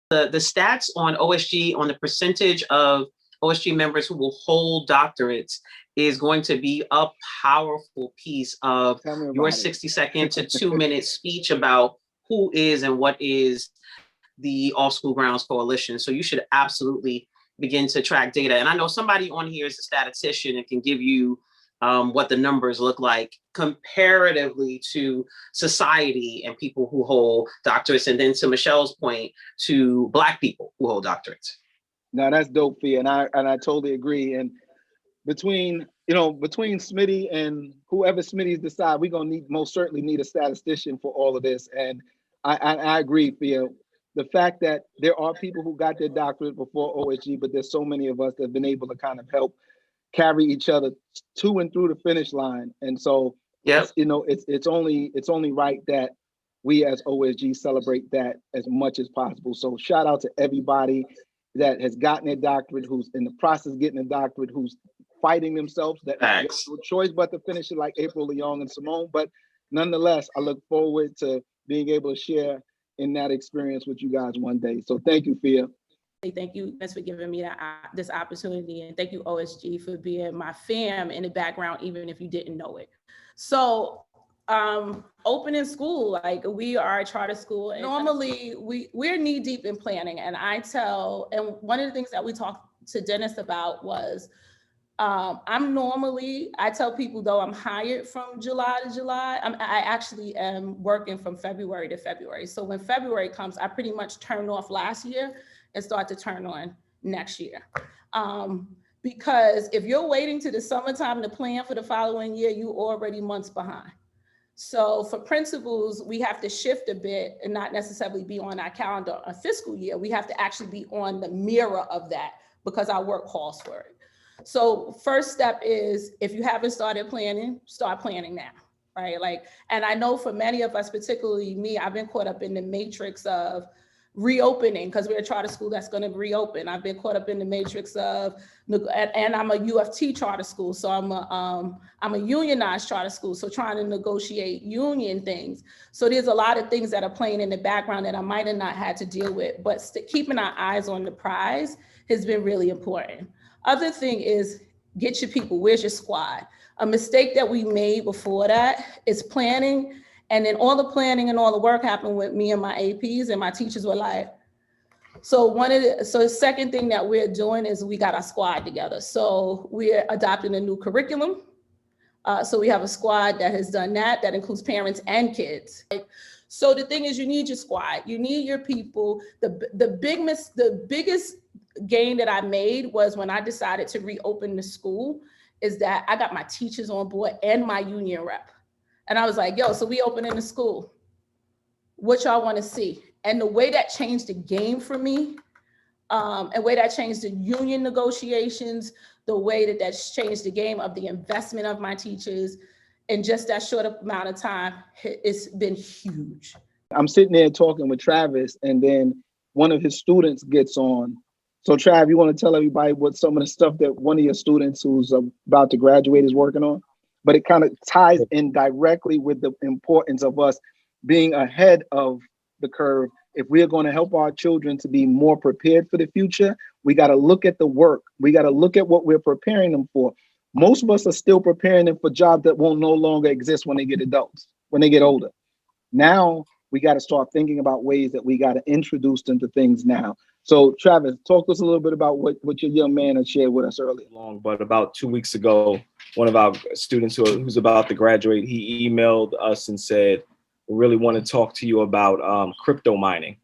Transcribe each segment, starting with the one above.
the stats on OSG, on the percentage of OSG members who will hold doctorates, is going to be a powerful piece of your 60-second to 2-minute speech about who is and what is the All School Grounds Coalition. So you should absolutely begin to track data. And I know somebody on here is a statistician and can give you what the numbers look like comparatively to society and people who hold doctorates. And then to Michelle's point, to Black people who hold doctorates. No, that's dope, Fia, and I totally agree. And between Smitty and whoever Smitty's decide, we're gonna most certainly need a statistician for all of this. And I agree, Fia. The fact that there are people who got their doctorate before OSG, but there's so many of us that have been able to kind of help carry each other to and through the finish line. And so, it's only right that we as OSG celebrate that as much as possible. So shout out to everybody that has gotten their doctorate, who's in the process of getting a doctorate, who's fighting themselves, that have no choice but to finish it, like April, Leong, and Simone. But nonetheless, I look forward to being able to share in that experience with you guys one day. So thank you, Fia. Thank you guys for giving me this opportunity, and thank you OSG for being my fam in the background, even if you didn't know it. So opening school, like, we are a charter school, and normally we're knee deep in planning. And one of the things that we talked to Dennis about was, I tell people, though I'm hired from July to July, I actually am working from February to February. So when February comes, I pretty much turned off last year and start to turn on next year. Because if you're waiting to the summertime to plan for the following year, you already months behind. So for principals, we have to shift a bit and not necessarily be on our calendar a fiscal year. We have to actually be on the mirror of that because our work calls for it. So first step is, if you haven't started planning, start planning now, right? And I know for many of us, particularly me, I've been caught up in the matrix of reopening, because we're a charter school that's going to reopen. I've been caught up in the matrix of, and I'm a UFT charter school, so I'm a unionized charter school, so trying to negotiate union things. So there's a lot of things that are playing in the background that I might have not had to deal with, but keeping our eyes on the prize has been really important. Other thing is, get your people. Where's your squad? A mistake that we made before that is planning. And then all the planning and all the work happened with me and my APs, and my teachers were like, so the second thing that we're doing is we got our squad together. So we're adopting a new curriculum. So we have a squad that has done that includes parents and kids. So the thing is, you need your squad, you need your people. The biggest gain that I made was when I decided to reopen the school, is that I got my teachers on board and my union rep. And I was like, yo, so we opening the school. What y'all want to see? And the way that changed the game for me, and the way that changed the union negotiations, the way that's changed the game of the investment of my teachers in just that short amount of time, it's been huge. I'm sitting there talking with Travis, and then one of his students gets on. So Trav, you want to tell everybody what some of the stuff that one of your students who's about to graduate is working on? But it kind of ties in directly with the importance of us being ahead of the curve. If we are going to help our children to be more prepared for the future, we got to look at the work. We got to look at what we're preparing them for. Most of us are still preparing them for jobs that will no longer exist when they get adults, when they get older. Now we got to start thinking about ways that we got to introduce them to things now. So Travis, talk to us a little bit about what your young man had shared with us earlier. But about 2 weeks ago, one of our students who's about to graduate, he emailed us and said, we really want to talk to you about crypto mining.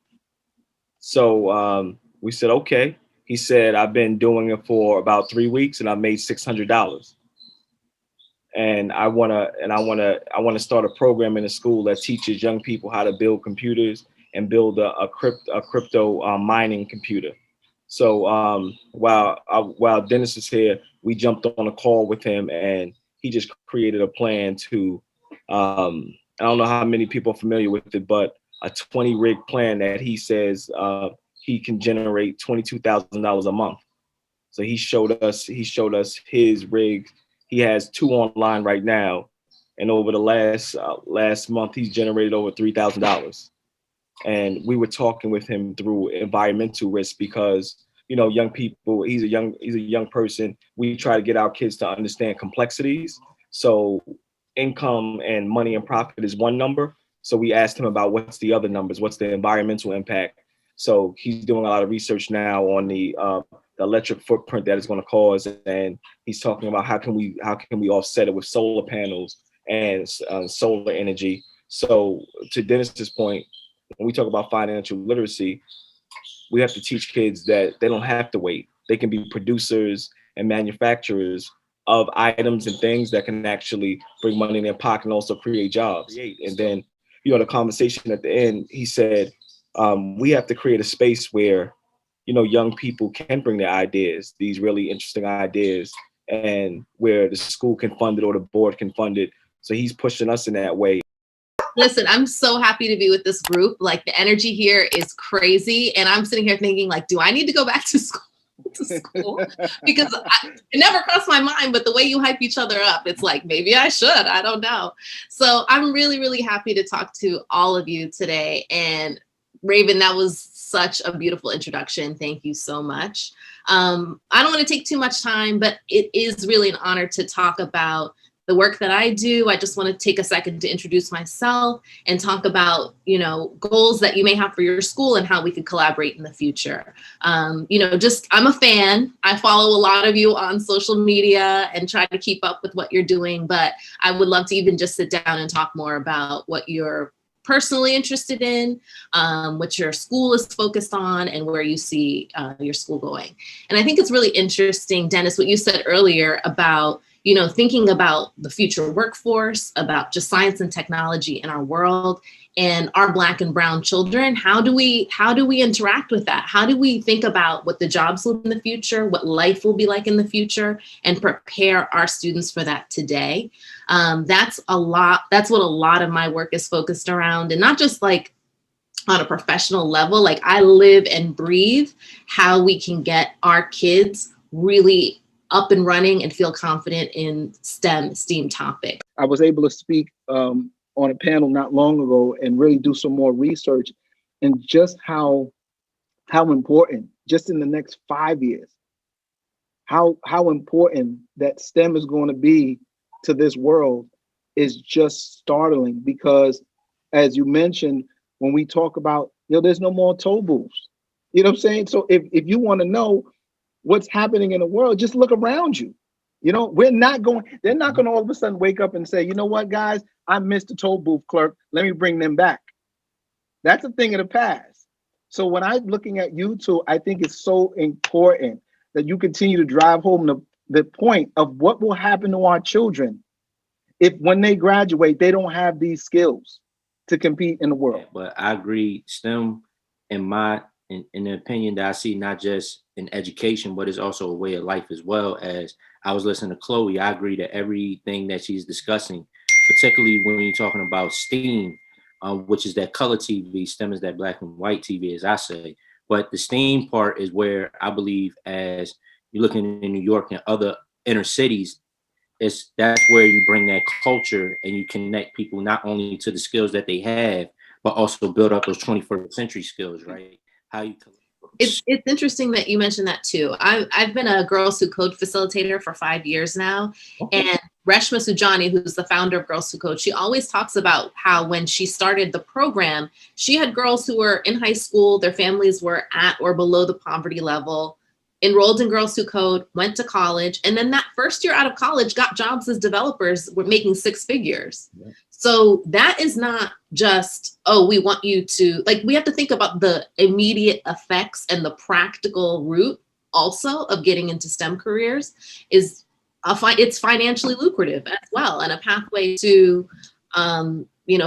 So we said, okay. He said, I've been doing it for about 3 weeks and I've made $600. And I want to start a program in a school that teaches young people how to build computers and build a crypto mining computer. So while Dennis is here, we jumped on a call with him, and he just created a plan to, I don't know how many people are familiar with it, but a 20 rig plan that he says he can generate $22,000 a month. So he showed us his rig. He has 2 online right now, and over the last month, he's generated over $3,000. and we were talking with him through environmental risk because, you know, young people, he's a young person. We try to get our kids to understand complexities. So income and money and profit is one number. So we asked him about what's the other numbers, what's the environmental impact. So he's doing a lot of research now on the electric footprint that it's going to cause, and he's talking about how can we offset it with solar panels and solar energy. So to Dennis's point, when we talk about financial literacy, we have to teach kids that they don't have to wait. They can be producers and manufacturers of items and things that can actually bring money in their pocket and also create jobs. And then, you know, the conversation at the end, he said, we have to create a space where, you know, young people can bring their ideas, these really interesting ideas, and where the school can fund it or the board can fund it. So he's pushing us in that way. Listen, I'm so happy to be with this group. Like, the energy here is crazy. And I'm sitting here thinking, like, do I need to go back to school? Because it never crossed my mind, but the way you hype each other up, it's like, maybe I should, I don't know. So I'm really, really happy to talk to all of you today. And Raven, that was such a beautiful introduction. Thank you so much. I don't want to take too much time, but it is really an honor to talk about the work that I do. I just want to take a second to introduce myself and talk about, you know, goals that you may have for your school and how we could collaborate in the future. You know, just, I'm a fan. I follow a lot of you on social media and try to keep up with what you're doing, but I would love to even just sit down and talk more about what you're personally interested in, what your school is focused on, and where you see your school going. And I think it's really interesting, Dennis, what you said earlier about, you know, thinking about the future workforce, about just science and technology in our world and our Black and brown children. How do we interact with that? How do we think about what the jobs will be in the future, what life will be like in the future, and prepare our students for that today? That's what a lot of my work is focused around, and not just like on a professional level. Like, I live and breathe how we can get our kids really up and running and feel confident in STEAM topics. I was able to speak on a panel not long ago and really do some more research and just how important, just in the next 5 years, how important that STEM is going to be to this world is just startling. Because as you mentioned, when we talk about, you know, there's no more toll booths. You know what I'm saying? So if you want to know what's happening in the world, just look around you. You know, they're not going to all of a sudden wake up and say, you know what, guys, I missed the toll booth clerk. Let me bring them back. That's a thing of the past. So when I'm looking at you two, I think it's so important that you continue to drive home the point of what will happen to our children if when they graduate, they don't have these skills to compete in the world. But I agree, STEM, in the opinion that I see, not just in education, but it's also a way of life as well. As I was listening to Chloe, I agree to everything that she's discussing, particularly when you're talking about STEAM, which is that color TV. STEM is that black and white TV, as I say. But the STEAM part is where I believe, as you're looking in New York and other inner cities, that's where you bring that culture and you connect people not only to the skills that they have, but also build up those 21st century skills, right? How you. It's interesting that you mentioned that too. I've been a Girls Who Code facilitator for 5 years now. Okay. And Reshma Sujani, who's the founder of Girls Who Code, she always talks about how when she started the program, she had girls who were in high school, their families were at or below the poverty level, enrolled in Girls Who Code, went to college, and then that first year out of college got jobs as developers, were making 6 figures. Yeah. So that is not just, oh, we want you to, like, we have to think about the immediate effects and the practical route also of getting into STEM careers is it's financially lucrative as well, and a pathway to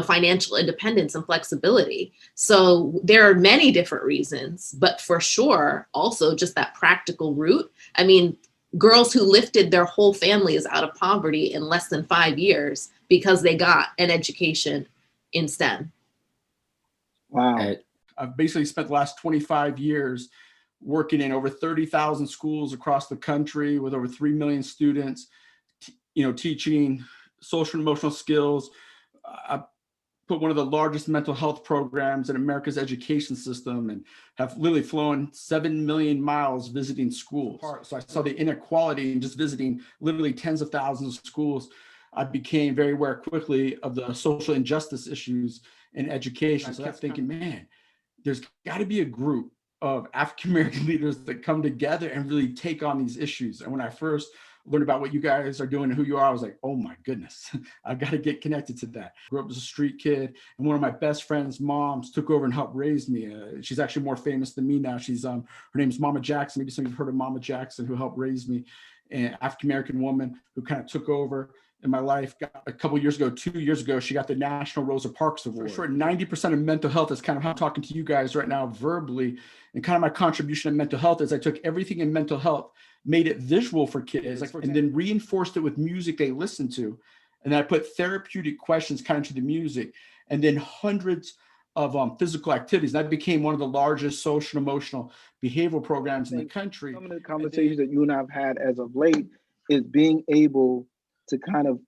financial independence and flexibility. So there are many different reasons, but for sure, also just that practical route. I mean, girls who lifted their whole families out of poverty in less than 5 years because they got an education in STEM. Wow. I've basically spent the last 25 years working in over 30,000 schools across the country with over 3 million students, teaching social and emotional skills, put one of the largest mental health programs in America's education system and have literally flown 7 million miles visiting schools. So I saw the inequality in just visiting literally tens of thousands of schools. I became very aware quickly of the social injustice issues in education. So I kept thinking, man, there's got to be a group of African-American leaders that come together and really take on these issues. And when I first learned about what you guys are doing and who you are, I was like, oh my goodness, I've got to get connected to that. Grew up as a street kid, and one of my best friend's moms took over and helped raise me. She's actually more famous than me now. She's her name's Mama Jackson. Maybe some of you've heard of Mama Jackson, who helped raise me. An African-American woman who kind of took over in my life. A couple years ago, 2 years ago, she got the National Rosa Parks Award. For sure, 90% of mental health is kind of how I'm talking to you guys right now verbally. And kind of my contribution to mental health is I took everything in mental health, made it visual for kids, and then reinforced it with music they listen to. And then I put therapeutic questions kind of to the music, and then hundreds of physical activities. That became one of the largest social and emotional behavioral programs in the country. Some of the conversations that you and I have had as of late is being able to kind of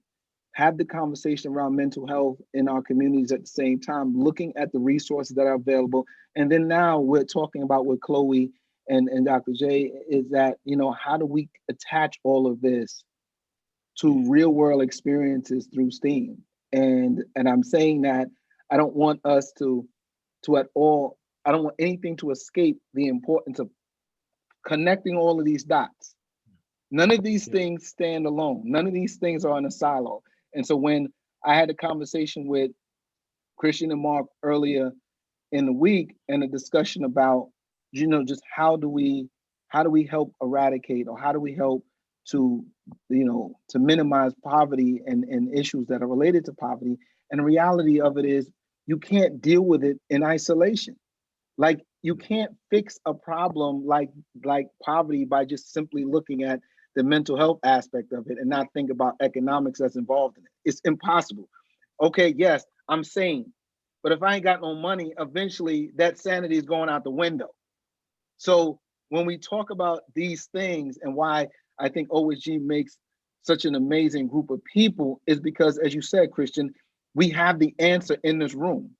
have the conversation around mental health in our communities at the same time, looking at the resources that are available. And then now we're talking about with Chloe and Dr. J is that, you know, how do we attach all of this to real world experiences through STEAM? And I'm saying that I don't want us to at all, I don't want anything to escape the importance of connecting all of these dots. None of these things stand alone. None of these things are in a silo. And so when I had a conversation with Christian and Mark earlier in the week and a discussion about, you know, just how do we help eradicate, or how do we help to, you know, to minimize poverty and issues that are related to poverty. And the reality of it is you can't deal with it in isolation. Like you can't fix a problem like poverty by just simply looking at the mental health aspect of it and not think about economics that's involved in it. It's impossible. Okay, yes, I'm sane, but if I ain't got no money, eventually that sanity is going out the window. So when we talk about these things and why I think OSG makes such an amazing group of people is because, as you said, Christian, we have the answer in this room.